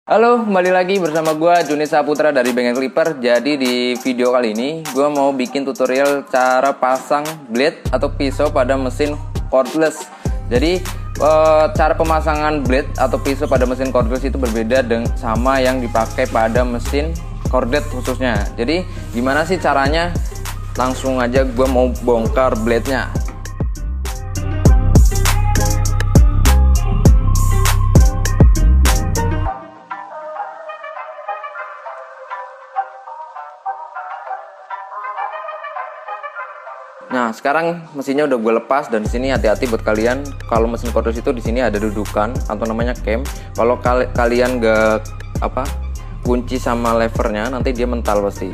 Halo, kembali lagi bersama gue Juni Saputra dari Bengkel Clipper. Jadi di video kali ini gue mau bikin tutorial cara pasang blade atau pisau pada mesin cordless. Jadi cara pemasangan blade atau pisau pada mesin cordless itu berbeda dengan sama yang dipakai pada mesin cordet khususnya. Jadi gimana sih caranya? Langsung aja gue mau bongkar blade-nya. Nah, sekarang mesinnya udah gue lepas dan di sini hati-hati buat kalian. Kalau mesin cordless itu di sini ada dudukan atau namanya cam. Kalau kalian gak kunci sama levernya, nanti dia mental pasti.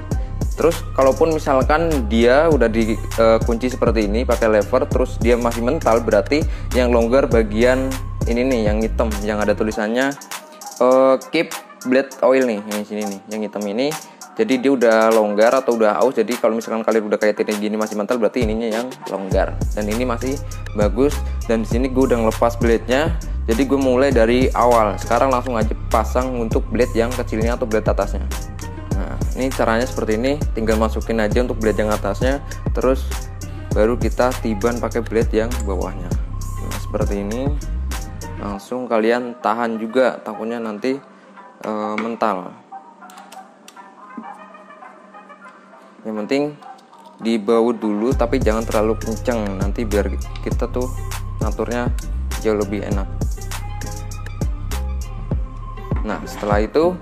Terus kalaupun misalkan dia udah dikunci seperti ini pakai lever, terus dia masih mental, berarti yang longgar bagian ini nih, yang hitam, yang ada tulisannya keep blade oil nih, yang sini nih, yang hitam ini. Jadi dia udah longgar atau udah aus. Jadi kalau misalkan kalian udah kayak gini masih mental, berarti ininya yang longgar. Dan ini masih bagus. Dan di sini gue udah ngelepas blade-nya. Jadi gue mulai dari awal. Sekarang langsung aja pasang untuk blade yang kecilnya atau blade atasnya. Nah, ini caranya seperti ini. Tinggal masukin aja untuk blade yang atasnya. Terus baru kita tiban pakai blade yang bawahnya. Nah, seperti ini. Langsung kalian tahan juga, takutnya nanti mental. Yang penting dibaut dulu, tapi jangan terlalu kenceng, nanti biar kita tuh ngaturnya jauh lebih enak. Nah, setelah itu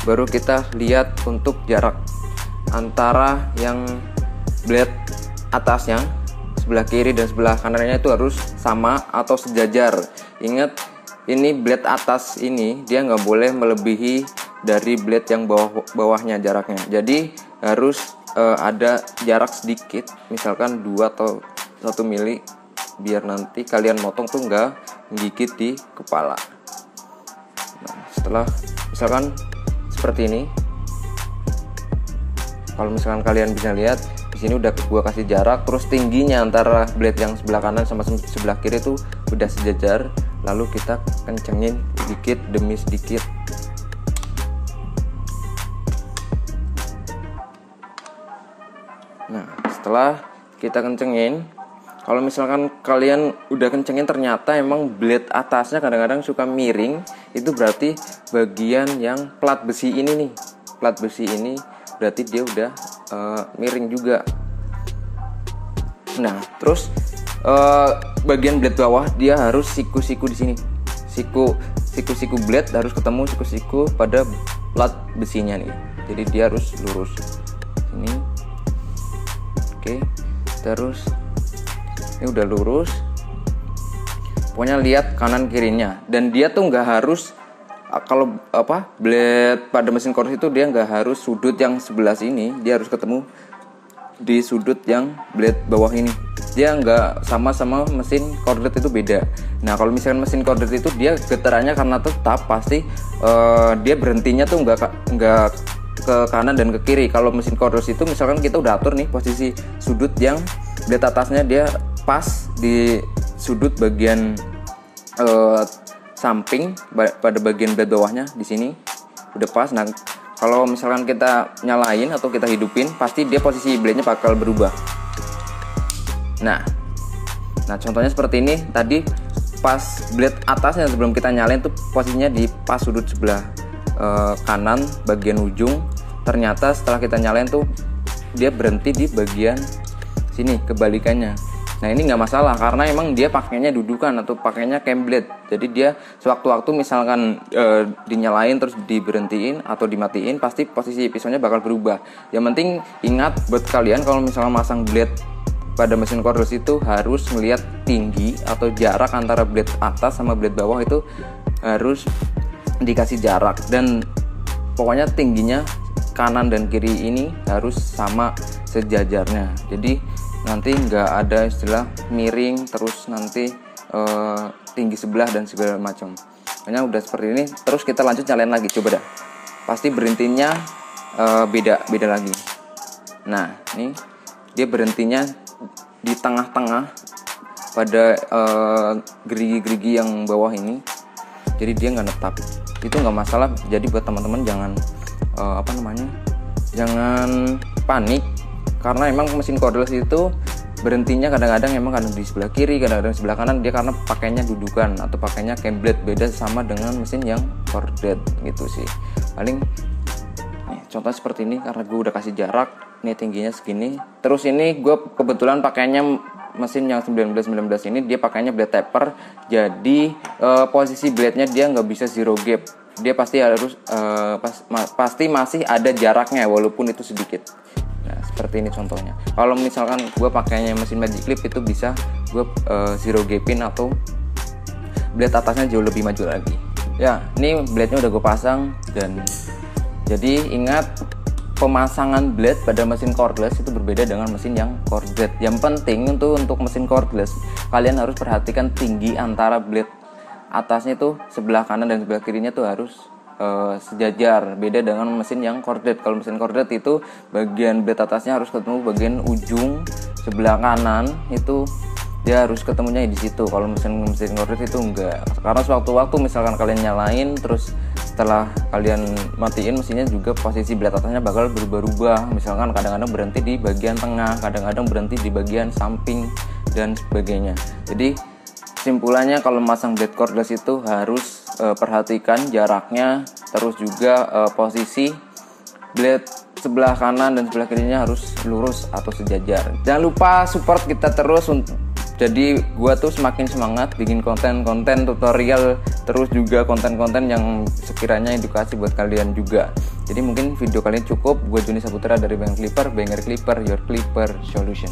baru kita lihat untuk jarak antara yang blade atasnya sebelah kiri dan sebelah kanannya itu harus sama atau sejajar. Ingat, ini blade atas ini dia nggak boleh melebihi dari blade yang bawahnya jaraknya. Jadi harus ada jarak sedikit, misalkan 2 atau 1 mili, biar nanti kalian motong tuh nggak menggigit di kepala. Nah, setelah misalkan seperti ini, kalau misalkan kalian bisa lihat di sini udah gua kasih jarak, terus tingginya antara blade yang sebelah kanan sama sebelah kiri tuh udah sejajar. Lalu kita kencengin sedikit demi sedikit. Nah, setelah kita kencengin, kalau misalkan kalian udah kencengin ternyata emang blade atasnya kadang-kadang suka miring, itu berarti bagian yang plat besi ini nih, plat besi ini berarti dia udah miring juga. Nah, terus bagian blade bawah dia harus siku-siku di sini, siku blade harus ketemu siku-siku pada plat besinya nih, jadi dia harus lurus ini. Oke, terus ini udah lurus, pokoknya lihat kanan kirinya. Dan dia tuh nggak harus, kalau blade pada mesin cordless itu dia nggak harus sudut yang sebelah sini, dia harus ketemu di sudut yang blade bawah ini. Dia nggak sama mesin cordless, itu beda. Nah, kalau misalkan mesin cordless itu dia getarannya karena tetap pasti dia berhentinya tuh nggak ke kanan dan ke kiri. Kalau mesin cordless itu misalkan kita udah atur nih posisi sudut yang blade atasnya, dia pas di sudut bagian samping pada bagian blade bawahnya di sini udah pas. Nah, kalau misalkan kita nyalain atau kita hidupin, pasti dia posisi blade-nya bakal berubah. Nah contohnya seperti ini. Tadi pas blade atasnya sebelum kita nyalain tuh posisinya di pas sudut sebelah kanan bagian ujung. Ternyata setelah kita nyalain tuh dia berhenti di bagian sini, kebalikannya. Nah, ini nggak masalah karena emang dia pakainya dudukan atau pakainya cam blade. Jadi dia sewaktu-waktu misalkan dinyalain terus diberhentiin atau dimatiin, pasti posisi pisaunya bakal berubah. Yang penting ingat buat kalian, kalau misalnya masang blade pada mesin cordless itu harus melihat tinggi atau jarak antara blade atas sama blade bawah, itu harus dikasih jarak. Dan pokoknya tingginya kanan dan kiri ini harus sama sejajarnya. Jadi nanti nggak ada istilah miring terus nanti tinggi sebelah dan segala macam. Pokoknya udah seperti ini. Terus kita lanjut nyalain lagi, coba dah. Pasti berhentinya beda lagi. Nah, ini dia berhentinya di tengah-tengah pada gerigi-gerigi yang bawah ini. jadi dia nggak netap. Itu nggak masalah. Jadi buat teman-teman jangan jangan panik, karena emang mesin cordless itu berhentinya kadang-kadang emang kadang di sebelah kiri, kadang-kadang di sebelah kanan, dia karena pakainya dudukan atau pakainya cam blade, beda sama dengan mesin yang corded gitu sih. Paling nih, contoh seperti ini, karena gue udah kasih jarak nih tingginya segini. Terus ini gue kebetulan pakainya mesin yang 1919 ini, dia pakainya blade taper, jadi posisi blade-nya dia nggak bisa zero gap, dia pasti harus pasti masih ada jaraknya walaupun itu sedikit. Nah seperti ini contohnya. Kalau misalkan gue pakainya mesin Magic Clip, itu bisa gue zero gapin atau blade atasnya jauh lebih maju lagi. Ya ini blade-nya udah gue pasang, dan jadi ingat, pemasangan blade pada mesin cordless itu berbeda dengan mesin yang corded. Yang penting untuk mesin cordless, kalian harus perhatikan tinggi antara blade atasnya tuh sebelah kanan dan sebelah kirinya tuh harus sejajar. Beda dengan mesin yang corded. Kalau mesin corded itu bagian blade atasnya harus ketemu bagian ujung sebelah kanan, itu dia harus ketemunya di situ. Kalau mesin corded itu enggak. Karena sewaktu-waktu misalkan kalian nyalain, terus setelah kalian matiin mesinnya juga posisi blade atasnya bakal berubah-ubah. Misalkan kadang-kadang berhenti di bagian tengah, kadang-kadang berhenti di bagian samping dan sebagainya. Jadi kesimpulannya, kalau masang blade cordless itu harus perhatikan jaraknya, terus juga posisi blade sebelah kanan dan sebelah kirinya harus lurus atau sejajar. Jangan lupa support kita terus, jadi gua tuh semakin semangat bikin konten-konten tutorial, terus juga konten-konten yang sekiranya edukasi buat kalian juga. Jadi mungkin video kali ini cukup. Gue Joni Saputra dari Banger Clipper, your clipper solution.